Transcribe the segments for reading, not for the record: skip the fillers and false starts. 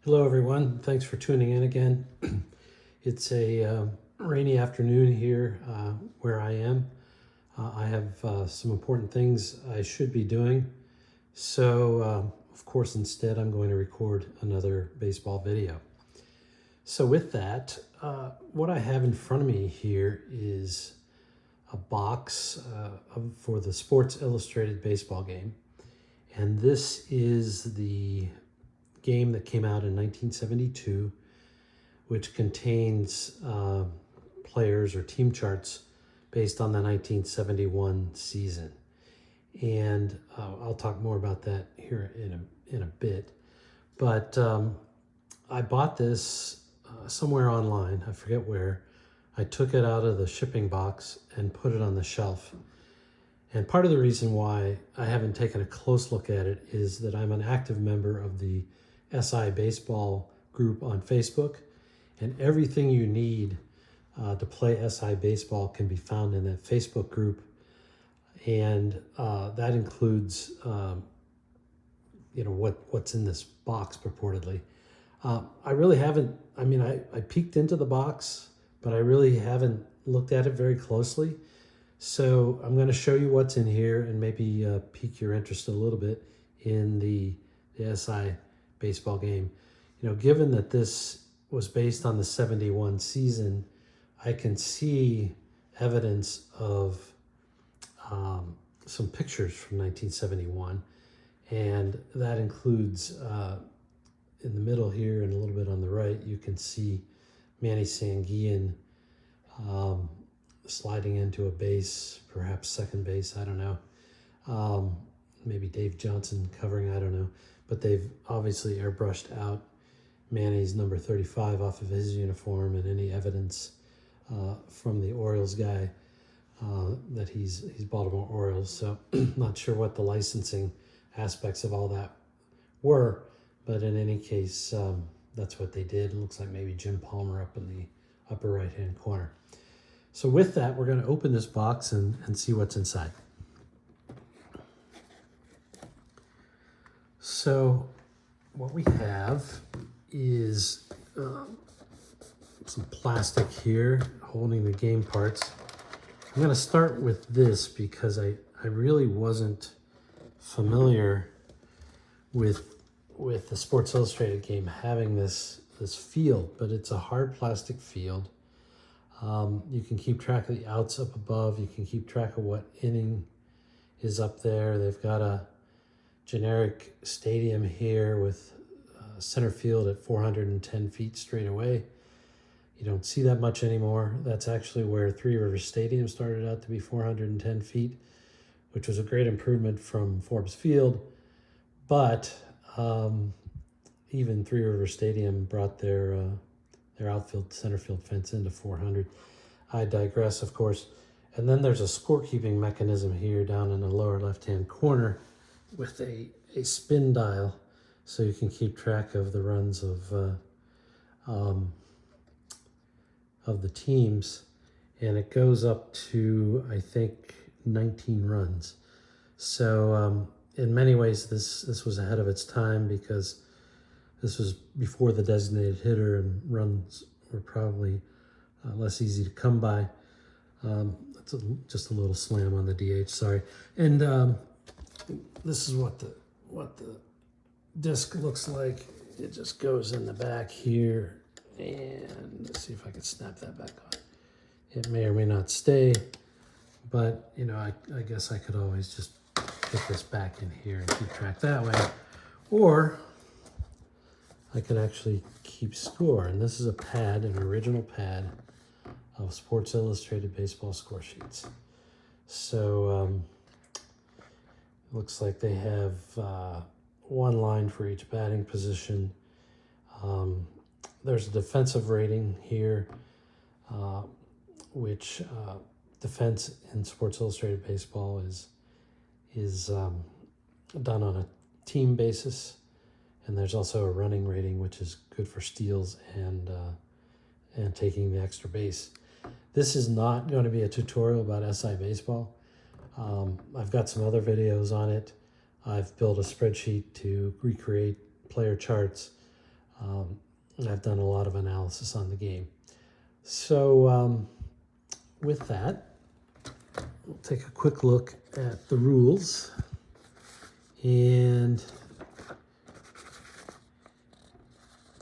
Hello everyone, thanks for tuning in again. It's a rainy afternoon here where I am. I have some important things I should be doing. So of course instead I'm going to record another baseball video. So with that, what I have in front of me here is a box for the Sports Illustrated baseball game. And this is the game that came out in 1972, which contains players or team charts based on the 1971 season. And I'll talk more about that here in a bit. But I bought this somewhere online, I forget where. I took it out of the shipping box and put it on the shelf. And part of the reason why I haven't taken a close look at it is that I'm an active member of the SI Baseball group on Facebook, and everything you need to play SI Baseball can be found in that Facebook group, and that includes what's in this box purportedly. I really haven't, I peeked into the box, but I really haven't looked at it very closely. So I'm going to show you what's in here and maybe pique your interest a little bit in the SI baseball game. Given that this was based on the 71 season, I can see evidence of some pictures from 1971, and that includes in the middle here and a little bit on the right, you can see Manny Sanguillen sliding into a base, perhaps second base, I don't know. Maybe Dave Johnson covering, I don't know. But they've obviously airbrushed out Manny's number 35 off of his uniform, and any evidence from the Orioles guy that he's Baltimore Orioles. So not sure what the licensing aspects of all that were, but in any case, that's what they did. It looks like maybe Jim Palmer up in the upper right-hand corner. So with that, we're going to open this box and see what's inside. So what we have is some plastic here holding the game parts. I'm going to start with this because I really wasn't familiar with the Sports Illustrated game having this field, but it's a hard plastic field. You can keep track of the outs up above. You can keep track of what inning is up there. They've got a generic stadium here with center field at 410 feet straight away. You don't see that much anymore. That's actually where Three Rivers Stadium started out to be 410 feet, which was a great improvement from Forbes Field. But even Three Rivers Stadium brought their outfield center field fence into 400. I digress, of course. And then there's a scorekeeping mechanism here down in the lower left-hand corner with a spin dial, so you can keep track of the runs of the teams, and it goes up to, I think, 19 runs. So in many ways, this was ahead of its time because this was before the designated hitter, and runs were probably less easy to come by. That's just a little slam on the DH, sorry. And this is what the disc looks like. It just goes in the back here, and let's see if I can snap that back on. It may or may not stay, but I guess I could always just put this back in here and keep track that way, or I could actually keep score. And this is a pad, an original pad of Sports Illustrated baseball score sheets. So it looks like they have one line for each batting position. There's a defensive rating here, which defense in Sports Illustrated baseball is done on a team basis. And there's also a running rating, which is good for steals and taking the extra base. This is not going to be a tutorial about SI Baseball. I've got some other videos on it. I've built a spreadsheet to recreate player charts. I've done a lot of analysis on the game. So with that, we'll take a quick look at the rules. And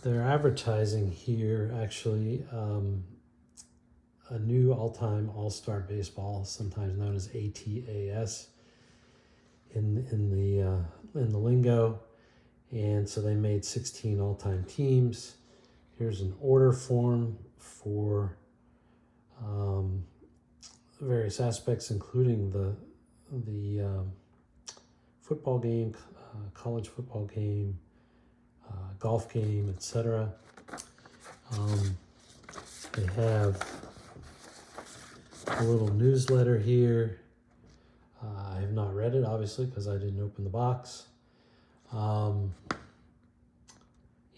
they're advertising here actually a new all-time all-star baseball, sometimes known as ATAS in the lingo. And so they made 16 all-time teams. Here's an order form for various aspects, including the football game, college football game, golf game, etc. They have a little newsletter here. I have not read it, obviously, because I didn't open the box.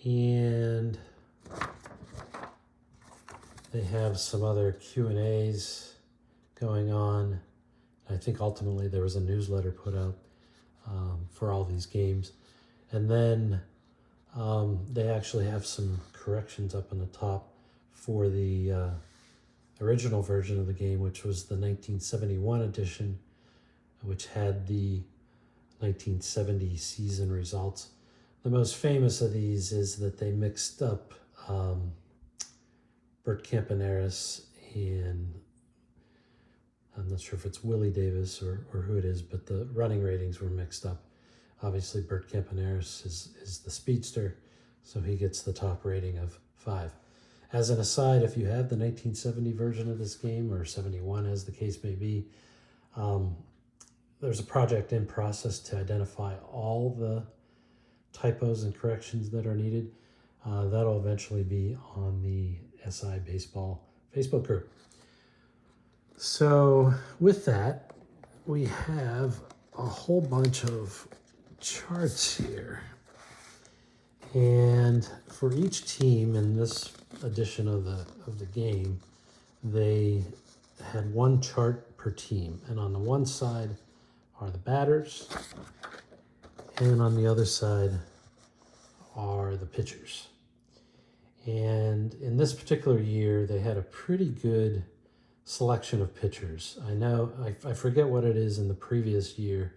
And they have some other Q&As going on. I think ultimately there was a newsletter put out for all these games. And then they actually have some corrections up on the top for the original version of the game, which was the 1971 edition, which had the 1970 season results. The most famous of these is that they mixed up Bert Campaneris and I'm not sure if it's Willie Davis or who it is, but the running ratings were mixed up. Obviously, Bert Campaneris is the speedster, so he gets the top rating of 5. As an aside, if you have the 1970 version of this game, or 71 as the case may be, there's a project in process to identify all the typos and corrections that are needed. That'll eventually be on the SI Baseball Facebook group. So with that, we have a whole bunch of charts here. And for each team in this edition of the game, they had one chart per team. And on the one side are the batters, and on the other side are the pitchers. And in this particular year, they had a pretty good selection of pitchers. I know, I forget what it is in the previous year,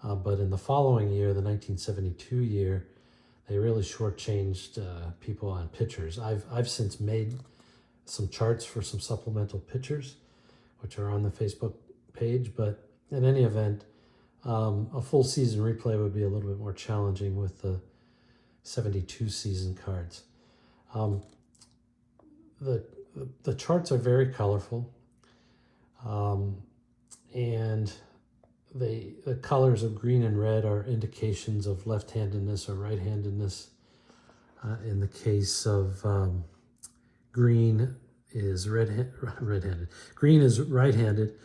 but in the following year, the 1972 year, they really shortchanged people on pitchers. I've since made some charts for some supplemental pitchers, which are on the Facebook page, but in any event, a full season replay would be a little bit more challenging with the 72 season cards. The charts are very colorful, and the colors of green and red are indications of left-handedness or right-handedness. In the case of green is red-handed. Green is right-handed,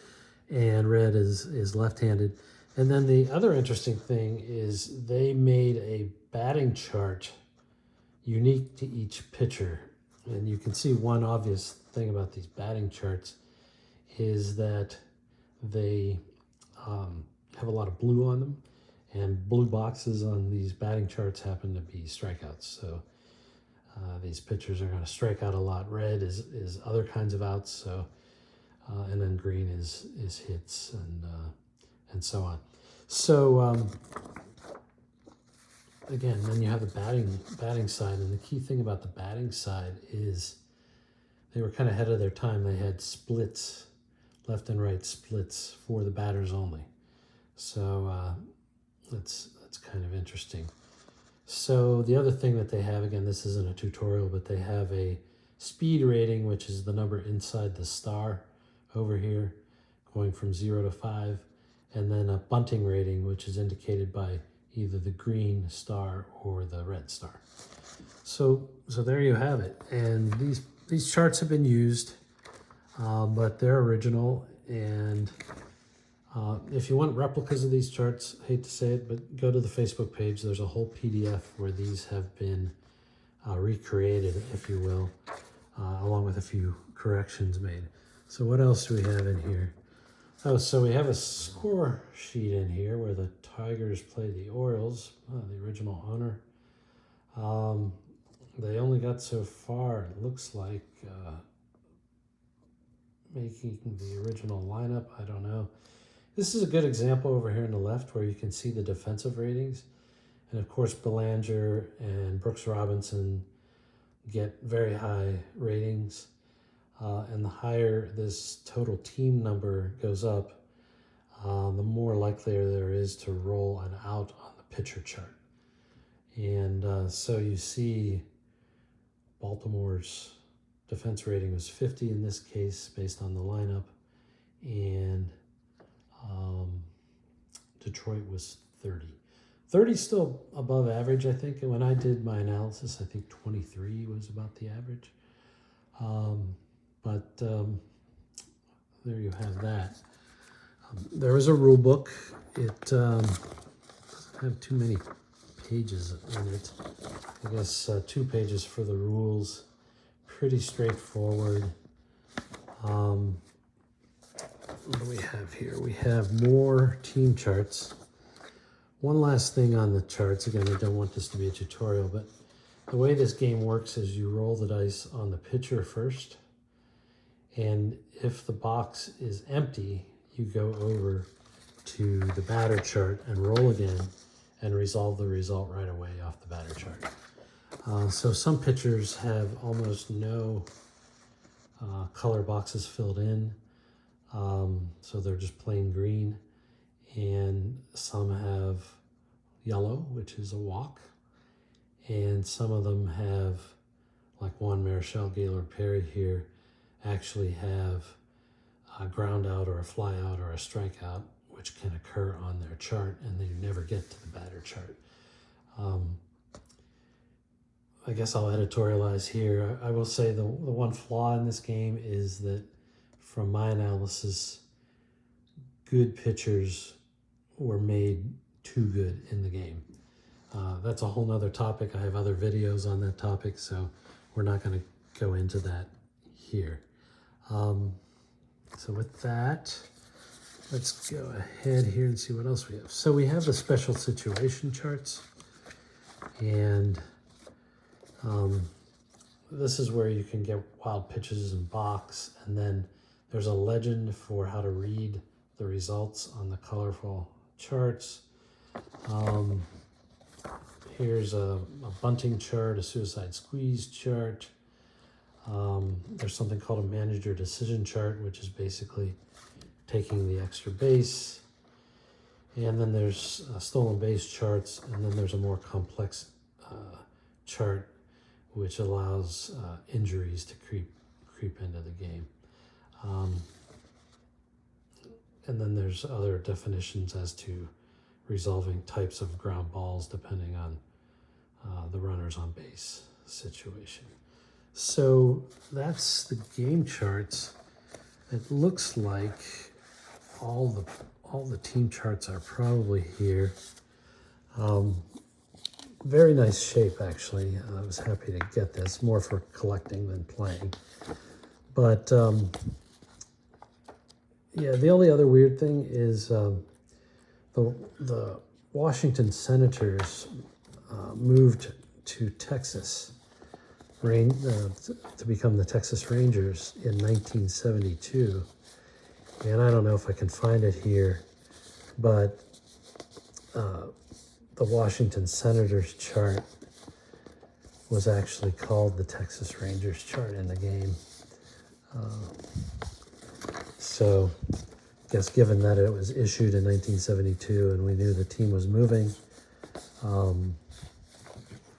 and red is left-handed. And then the other interesting thing is they made a batting chart unique to each pitcher. And you can see one obvious thing about these batting charts is that they have a lot of blue on them, and blue boxes on these batting charts happen to be strikeouts. So these pitchers are going to strike out a lot. Red is other kinds of outs. So and then green is hits and so on. So again, then you have the batting side, and the key thing about the batting side is they were kind of ahead of their time. They had splits, left and right splits for the batters only. So that's kind of interesting. So the other thing that they have, again, this isn't a tutorial, but they have a speed rating, which is the number inside the star over here, going from 0 to 5, and then a bunting rating, which is indicated by either the green star or the red star. So there you have it. And these charts have been used, but they're original. And if you want replicas of these charts, hate to say it, but go to the Facebook page. There's a whole PDF where these have been recreated, if you will, along with a few corrections made. So what else do we have in here? Oh, so we have a score sheet in here where the Tigers play the Orioles, the original owner. They only got so far, it looks like, making the original lineup. I don't know. This is a good example over here on the left where you can see the defensive ratings. And of course, Belanger and Brooks Robinson get very high ratings. And the higher this total team number goes up, the more likely there is to roll an out on the pitcher chart. And so you see Baltimore's defense rating was 50 in this case based on the lineup, and Detroit was 30. 30 is still above average, I think. And when I did my analysis, I think 23 was about the average. But there you have that. There is a rule book. It doesn't have too many pages in it. I guess 2 pages for the rules. Pretty straightforward. What do we have here? We have more team charts. One last thing on the charts. Again, I don't want this to be a tutorial, but the way this game works is you roll the dice on the pitcher first, and if the box is empty, you go over to the batter chart and roll again and resolve the result right away off the batter chart. So some pitchers have almost no color boxes filled in, so they're just plain green, and some have yellow, which is a walk, and some of them have, like Juan Marichal, Gaylord Perry here, actually have a ground out or a fly out or a strikeout, which can occur on their chart, and they never get to the batter chart. I guess I'll editorialize here. I will say the one flaw in this game is that, from my analysis, good pitchers were made too good in the game. That's a whole nother topic. I have other videos on that topic, so we're not going to go into that here. So with that, let's go ahead here and see what else we have. So we have the special situation charts, and this is where you can get wild pitches and box, and then there's a legend for how to read the results on the colorful charts. Here's a bunting chart, a suicide squeeze chart. There's something called a manager decision chart, which is basically taking the extra base. And then there's stolen base charts, and then there's a more complex chart which allows injuries to creep into the game. And then there's other definitions as to resolving types of ground balls depending on the runners on base situation. So that's the game charts. It looks like all the team charts are probably here. Very nice shape, actually. I was happy to get this, more for collecting than playing. But yeah, the only other weird thing is the Washington Senators moved to Texas to become the Texas Rangers in 1972. And I don't know if I can find it here, but the Washington Senators chart was actually called the Texas Rangers chart in the game. So I guess given that it was issued in 1972 and we knew the team was moving,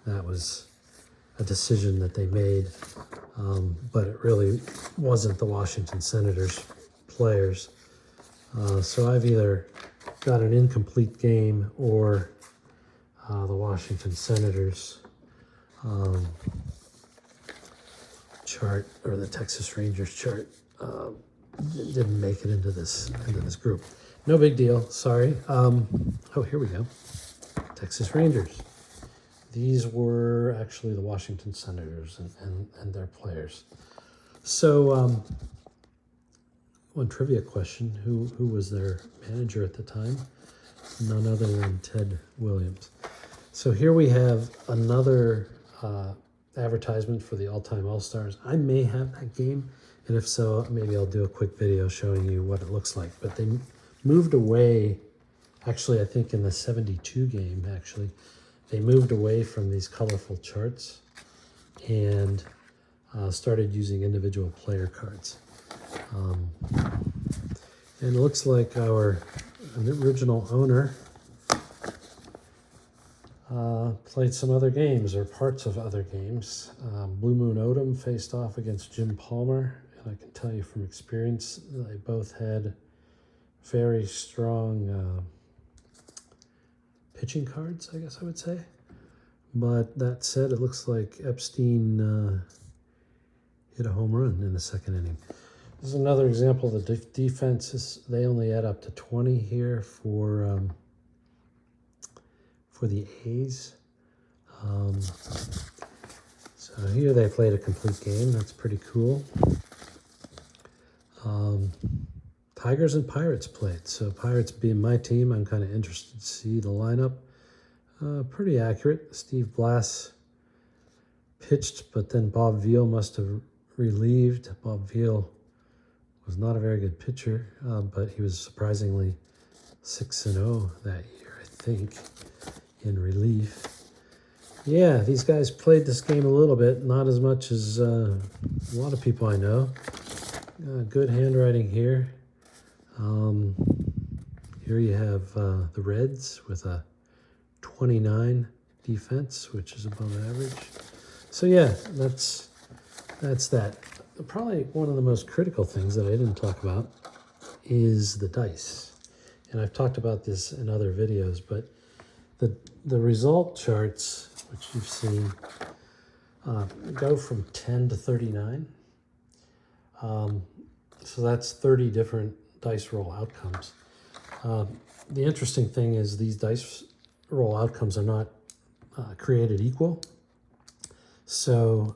that was a decision that they made, but it really wasn't the Washington Senators players. So I've either got an incomplete game or the Washington Senators chart, or the Texas Rangers chart, didn't make it into this group. No big deal, sorry. Oh, here we go. Texas Rangers. These were actually the Washington Senators and their players. So one trivia question, who was their manager at the time? None other than Ted Williams. So here we have another advertisement for the All-Time All-Stars. I may have that game, and if so, maybe I'll do a quick video showing you what it looks like. But they moved away, actually, I think in the 72 game, actually, they moved away from these colorful charts and started using individual player cards. And it looks like our original owner played some other games, or parts of other games. Blue Moon Odom faced off against Jim Palmer, and I can tell you from experience, they both had very strong pitching cards, I guess I would say. But that said, it looks like Epstein hit a home run in the second inning. This is another example of the defenses. They only add up to 20 here for the A's. So here they played a complete game. That's pretty cool. Tigers and Pirates played. So Pirates being my team, I'm kind of interested to see the lineup. Pretty accurate. Steve Blass pitched, but then Bob Veal must have relieved. Bob Veal was not a very good pitcher, but he was surprisingly 6-0 that year, I think, in relief. Yeah, these guys played this game a little bit, not as much as a lot of people I know. Good handwriting here. Here you have the Reds with a 29 defense, which is above average. So yeah, that's that. Probably one of the most critical things that I didn't talk about is the dice. And I've talked about this in other videos, but the result charts, which you've seen, go from 10 to 39. So that's 30 different dice roll outcomes. The interesting thing is these dice roll outcomes are not created equal. So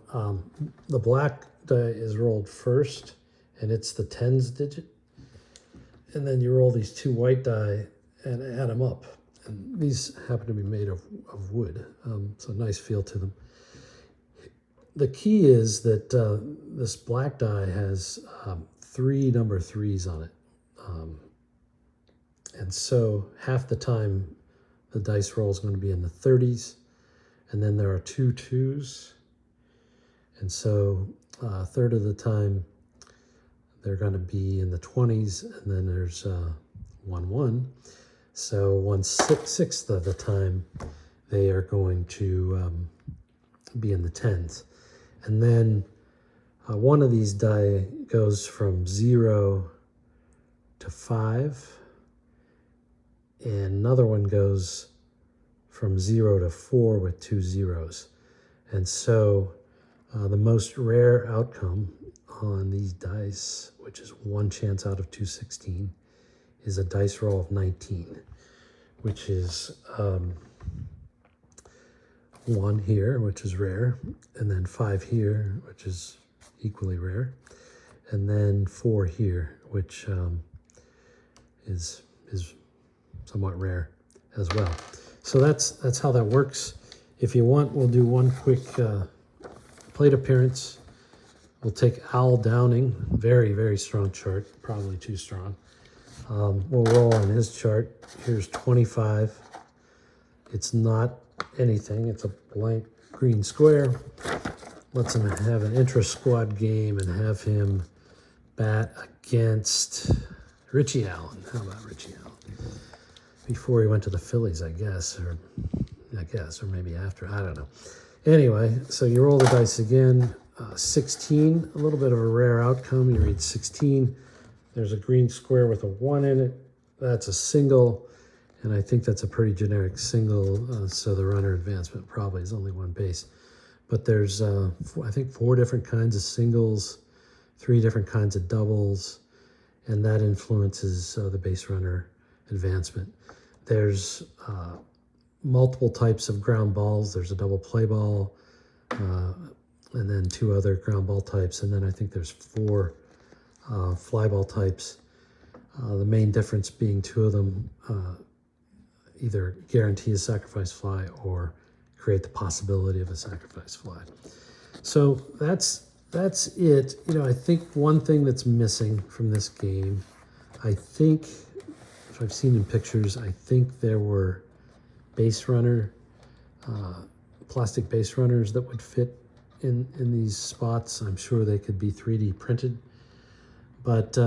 the black die is rolled first, and it's the tens digit. And then you roll these two white die and add them up. And these happen to be made of wood, so a nice feel to them. The key is that this black die has 3 number 3s on it. And so half the time the dice roll is going to be in the 30s, and then there are 2 2s. And so a third of the time they're going to be in the 20s, and then there's 1 1. So 1/6 of the time they are going to be in the 10s. And then one of these die goes from 0 to 5, and another one goes from 0 to 4 with 2 zeros. And so the most rare outcome on these dice, which is 1 chance out of 216, is a dice roll of 19, which is 1 here, which is rare, and then 5 here, which is equally rare, and then 4 here, which is somewhat rare as well. So that's how that works. If you want, we'll do one quick plate appearance. We'll take Al Downing, very, very strong chart, probably too strong. We'll roll on his chart. Here's 25. It's not anything. It's a blank green square. Lets him have an intra-squad game and have him bat against Richie Allen. How about Richie Allen? Before he went to the Phillies, I guess, or maybe after. I don't know. Anyway, so you roll the dice again. 16, a little bit of a rare outcome. You read 16. There's a green square with a 1 in it. That's a single, and I think that's a pretty generic single, so the runner advancement probably is only 1 base. But there's, I think, 4 different kinds of singles, 3 different kinds of doubles, and that influences the base runner advancement. There's multiple types of ground balls. There's a double play ball, and then 2 other ground ball types, and then I think there's 4 fly ball types. The main difference being 2 of them either guarantee a sacrifice fly or create the possibility of a sacrifice fly. So that's it. You know, I think one thing that's missing from this game, I think, if I've seen in pictures, I think there were base runner, plastic base runners that would fit in these spots. I'm sure they could be 3D printed. But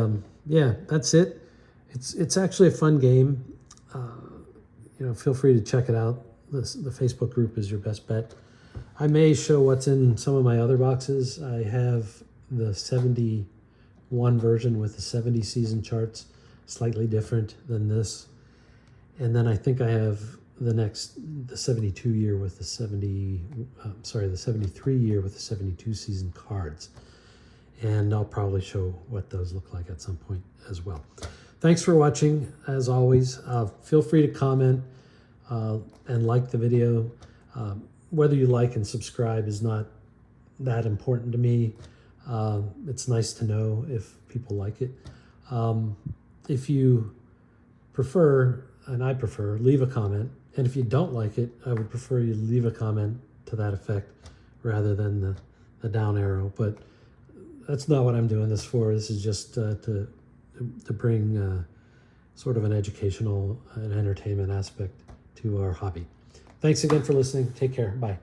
yeah, that's it. It's actually a fun game. You know, feel free to check it out. The Facebook group is your best bet. I may show what's in some of my other boxes. I have the 71 version with the 70 season charts, slightly different than this. And then I think I have the 72 year with the 73 year with the 72 season cards. And I'll probably show what those look like at some point as well. Thanks for watching. As always, feel free to comment and like the video. Whether you like and subscribe is not that important to me. It's nice to know if people like it. If you prefer, and I prefer, leave a comment. And if you don't like it, I would prefer you leave a comment to that effect rather than the down arrow. But that's not what I'm doing this for. This is just to bring sort of an educational and entertainment aspect to our hobby. Thanks again for listening. Take care. Bye.